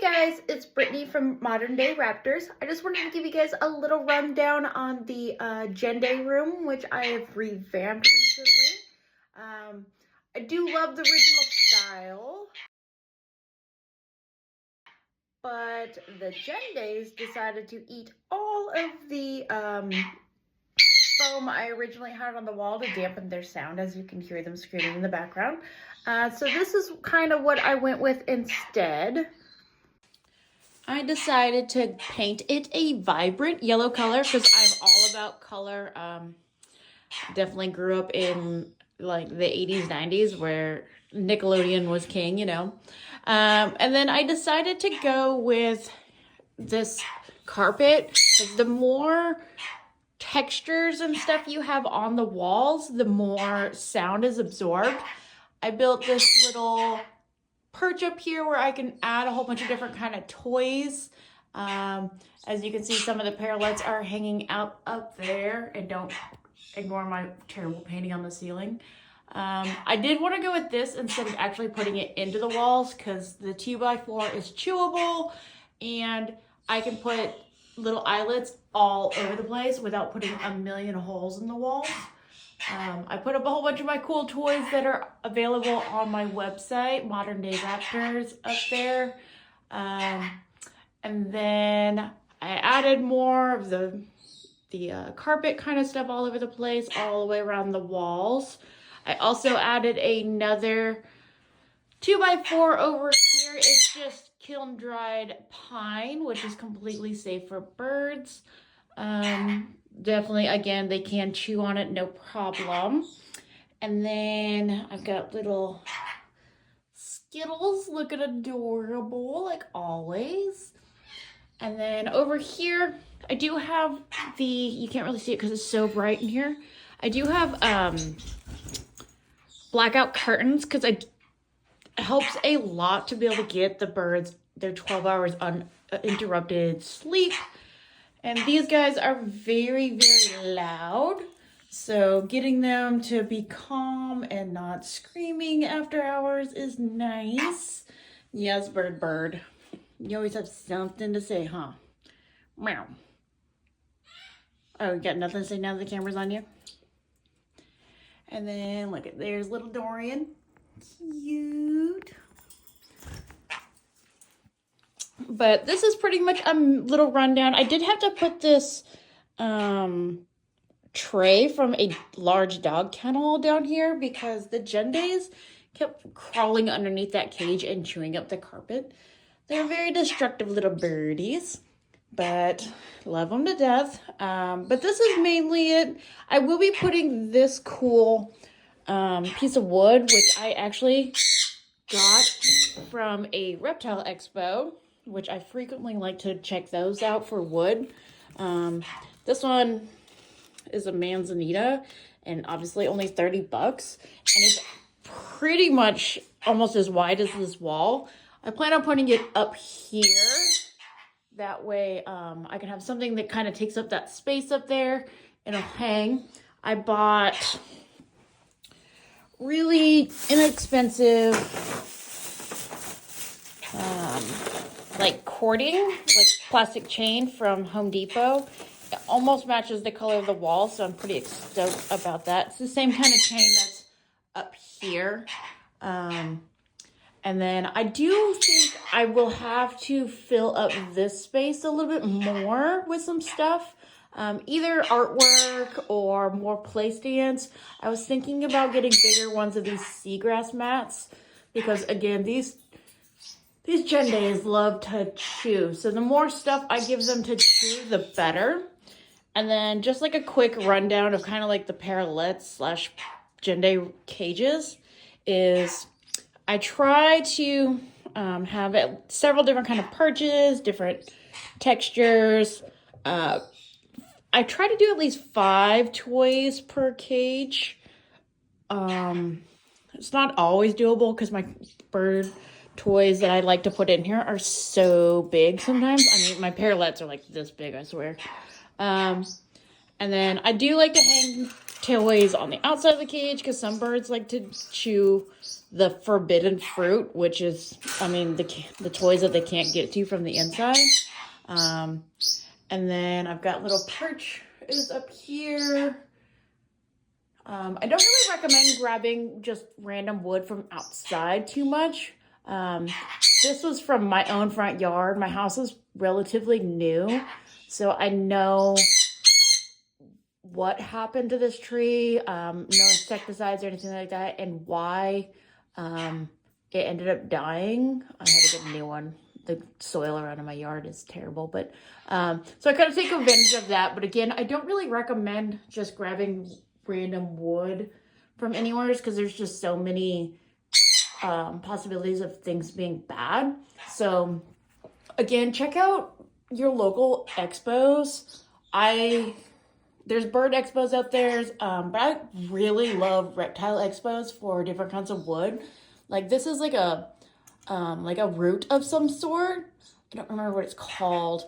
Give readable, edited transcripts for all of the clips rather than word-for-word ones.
guys, it's Brittany from Modern Day Raptors. I just wanted to give you guys a little rundown on the jenday room, which I have revamped recently. I do love the original style, but the jendays decided to eat all of the foam I originally had on the wall to dampen their sound, as you can hear them screaming in the background. So this is kind of what I went with instead. I decided to paint it a vibrant yellow color because I'm all about color. Definitely grew up in like the 80s, 90s where Nickelodeon was king, you know. And then I decided to go with this carpet because the more textures and stuff you have on the walls, the more sound is absorbed. I built this little perch up here where I can add a whole bunch of different kind of toys. As you can see, some of the parrotlets are hanging out up there, and don't ignore my terrible painting on the ceiling. I did want to go with this instead of actually putting it into the walls because the 2x4 is chewable and I can put little eyelets all over the place without putting a million holes in the walls. I put up a whole bunch of my cool toys that are available on my website, Modern Day Raptors, up there. And then I added more of the carpet kind of stuff all over the place, all the way around the walls. I also added another 2x4 over here. It's just kiln dried pine, which is completely safe for birds. Definitely, again, they can chew on it, no problem. And then I've got little Skittles looking adorable, like always. And then over here, I do have you can't really see it because it's so bright in here. I do have blackout curtains because it helps a lot to be able to get the birds their 12 hours uninterrupted sleep. And these guys are very, very loud. So getting them to be calm and not screaming after hours is nice. Yes, bird. You always have something to say, huh? Meow. Oh, you got nothing to say now that the camera's on you? And then look at, there's little Dorian. Cute. But this is pretty much a little rundown. I did have to put this tray from a large dog kennel down here because the jendays kept crawling underneath that cage and chewing up the carpet. They're very destructive little birdies, but love them to death. But this is mainly it. I will be putting this cool piece of wood, which I actually got from a reptile expo, which I frequently like to check those out for wood. This one is a manzanita and obviously only 30 bucks. And it's pretty much almost as wide as this wall. I plan on putting it up here. That way I can have something that kind of takes up that space up there and it'll hang. I bought really inexpensive like cording, like plastic chain from Home Depot. It almost matches the color of the wall, so I'm pretty stoked about that. It's the same kind of chain that's up here. And then I do think I will have to fill up this space a little bit more with some stuff. Either artwork or more play stands. I was thinking about getting bigger ones of these seagrass mats because, again, these jendays love to chew. So the more stuff I give them to chew, the better. And then just like a quick rundown of kind of like the parrotlets / jenday cages is I try to have several different kind of perches, different textures. I try to do at least 5 toys per cage. It's not always doable because my bird toys that I like to put in here are so big sometimes. I mean, my parrotlets are like this big, I swear. And then I do like to hang toys on the outside of the cage because some birds like to chew the forbidden fruit, which is, I mean, the toys that they can't get to from the inside. And then I've got little perch is up here. I don't really recommend grabbing just random wood from outside too much. This was from my own front yard. My house is relatively new, so I know what happened to this tree, no insecticides or anything like that, and why it ended up dying. I had to get a new one. The soil around in my yard is terrible, but so I kind of take advantage of that. But again, I don't really recommend just grabbing random wood from anywhere because there's just so many possibilities of things being bad. So again, check out your local expos. There's bird expos out there, but I really love reptile expos for different kinds of wood. Like this is like a root of some sort. I don't remember what it's called,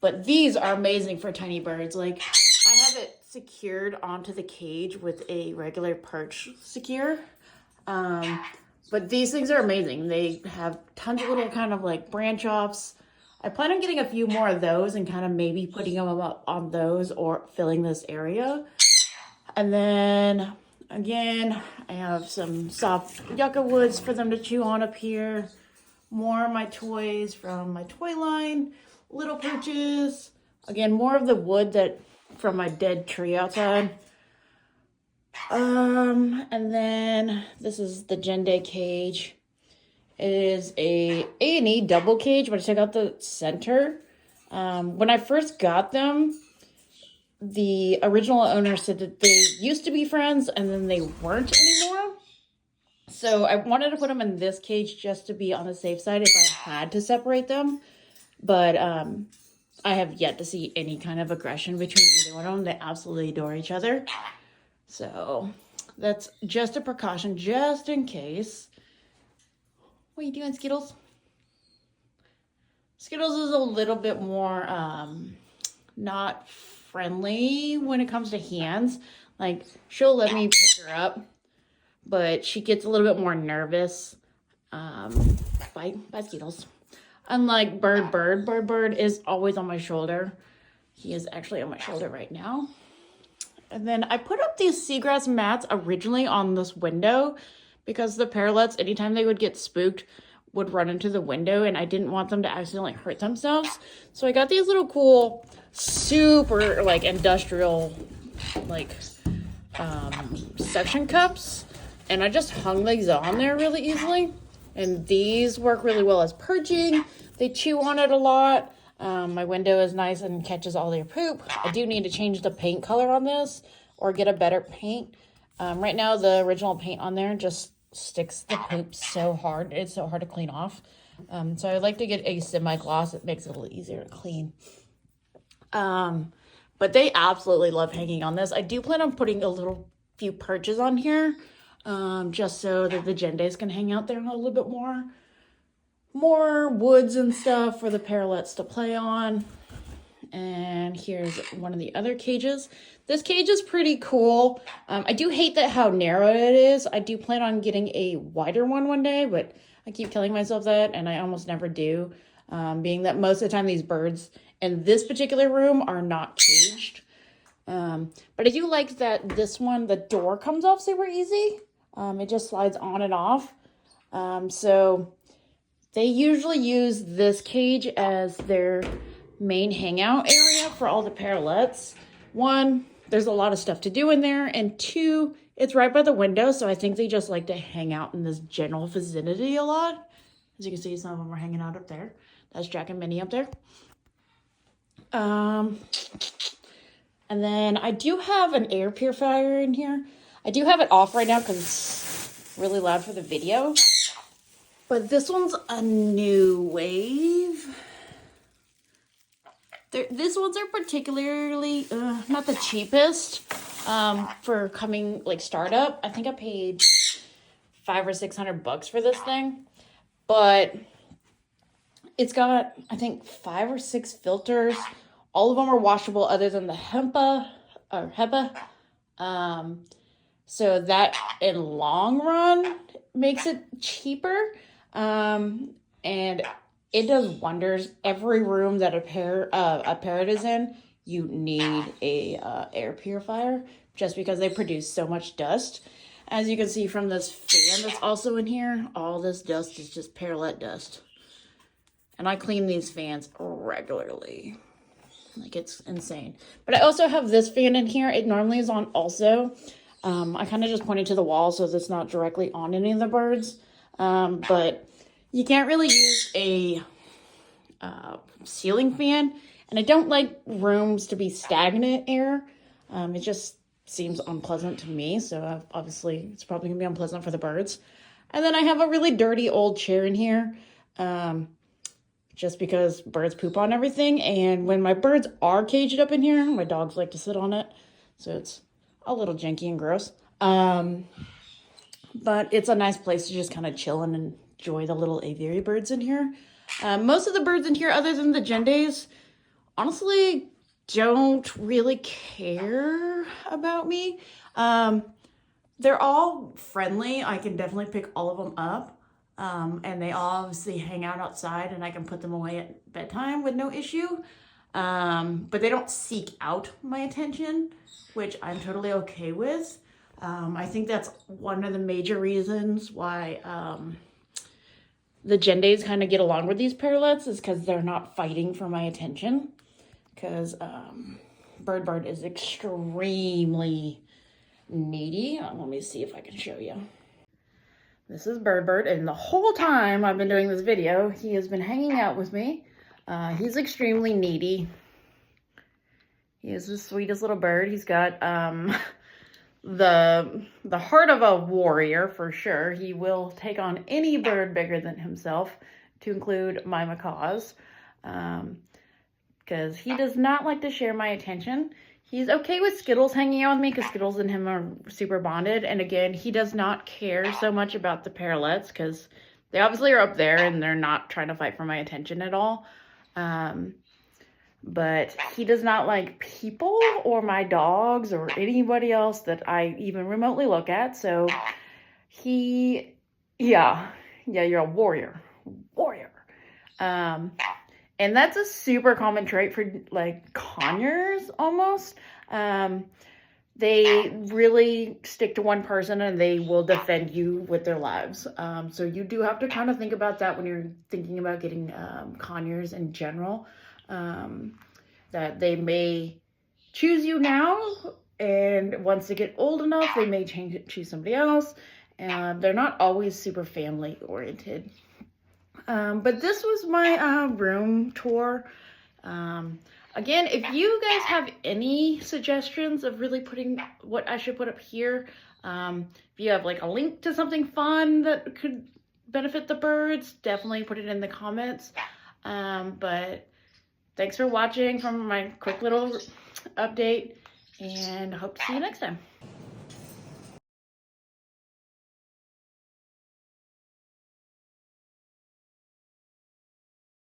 but these are amazing for tiny birds. Like I have it secured onto the cage with a regular perch secure. But these things are amazing. They have tons of little kind of like branch offs. I plan on getting a few more of those and kind of maybe putting them up on those or filling this area. And then again, I have some soft yucca woods for them to chew on up here. More of my toys from my toy line, little perches. Again, more of the wood that from my dead tree outside. And then this is the jenday cage. It is a A&E double cage, but I took out the center. When I first got them, the original owner said that they used to be friends and then they weren't anymore. So I wanted to put them in this cage just to be on the safe side if I had to separate them. But I have yet to see any kind of aggression between either one of them. They absolutely adore each other. So that's just a precaution, just in case. What are you doing, Skittles? Skittles is a little bit more not friendly when it comes to hands. Like, she'll let me pick her up, but she gets a little bit more nervous. Bye, Skittles. Unlike Bird is always on my shoulder. He is actually on my shoulder right now. And then I put up these seagrass mats originally on this window because the parrotlets, anytime they would get spooked, would run into the window, and I didn't want them to accidentally hurt themselves. So I got these little cool, super like industrial, like suction cups, and I just hung these on there really easily. And these work really well as perching. They chew on it a lot. My window is nice and catches all their poop. I do need to change the paint color on this or get a better paint. Right now, the original paint on there just sticks the poop so hard. It's so hard to clean off. So I'd like to get a semi-gloss. It makes it a little easier to clean. But they absolutely love hanging on this. I do plan on putting a few perches on here just so that the jendays can hang out there a little bit more. More woods and stuff for the parrotlets to play on. And here's one of the other cages. This cage is pretty cool. I do hate how narrow it is. I do plan on getting a wider one day, but I keep telling myself that, and I almost never do. Being that most of the time these birds in this particular room are not caged. But I do like that this one, the door comes off super easy. It just slides on and off. So they usually use this cage as their main hangout area for all the parrotlets. One, there's a lot of stuff to do in there, and two, it's right by the window, so I think they just like to hang out in this general vicinity a lot. As you can see, some of them are hanging out up there. That's Jack and Minnie up there. And then I do have an air purifier in here. I do have it off right now because it's really loud for the video. But this one's a new wave. These ones are particularly not the cheapest for coming like startup. I think I paid $500 or $600 for this thing, but it's got, I think, 5 or 6 filters. All of them are washable other than the HEPA. So that in long run makes it cheaper. And it does wonders. Every room that a parrot is in, you need a air purifier just because they produce so much dust. As you can see from this fan that's also in here, all this dust is just parrotlet dust. And I clean these fans regularly. Like, it's insane. But I also have this fan in here. It normally is on also. I kind of just pointed to the wall so it's not directly on any of the birds. But you can't really use a ceiling fan. And I don't like rooms to be stagnant air. It just seems unpleasant to me. So obviously it's probably going to be unpleasant for the birds. And then I have a really dirty old chair in here. Just because birds poop on everything. And when my birds are caged up in here, my dogs like to sit on it. So it's a little janky and gross. But it's a nice place to just kind of chill and enjoy the little aviary birds in here. Most of the birds in here, other than the jendays, honestly don't really care about me. They're all friendly. I can definitely pick all of them up. And they all obviously hang out outside and I can put them away at bedtime with no issue. But they don't seek out my attention, which I'm totally okay with. I think that's one of the major reasons why the jendays kind of get along with these parrotlets, is because they're not fighting for my attention. Because Bird is extremely needy. Let me see if I can show you. This is Bird, and the whole time I've been doing this video, he has been hanging out with me. He's extremely needy. He is the sweetest little bird. He's got the heart of a warrior, for sure. He will take on any bird bigger than himself, to include my macaws, because he does not like to share my attention. He's okay with Skittles hanging out with me because Skittles and him are super bonded. And again, he does not care so much about the parrotlets because they obviously are up there and they're not trying to fight for my attention at all. But he does not like people or my dogs or anybody else that I even remotely look at. So yeah, you're a warrior. And that's a super common trait for, like, conures, almost. They really stick to one person and they will defend you with their lives. So you do have to kind of think about that when you're thinking about getting conures in general. That they may choose you now, and once they get old enough, they may choose somebody else. And they're not always super family-oriented. But this was my room tour. Again, if you guys have any suggestions of really putting what I should put up here, if you have like a link to something fun that could benefit the birds, definitely put it in the comments. But thanks for watching from my quick little update, and hope to see you next time.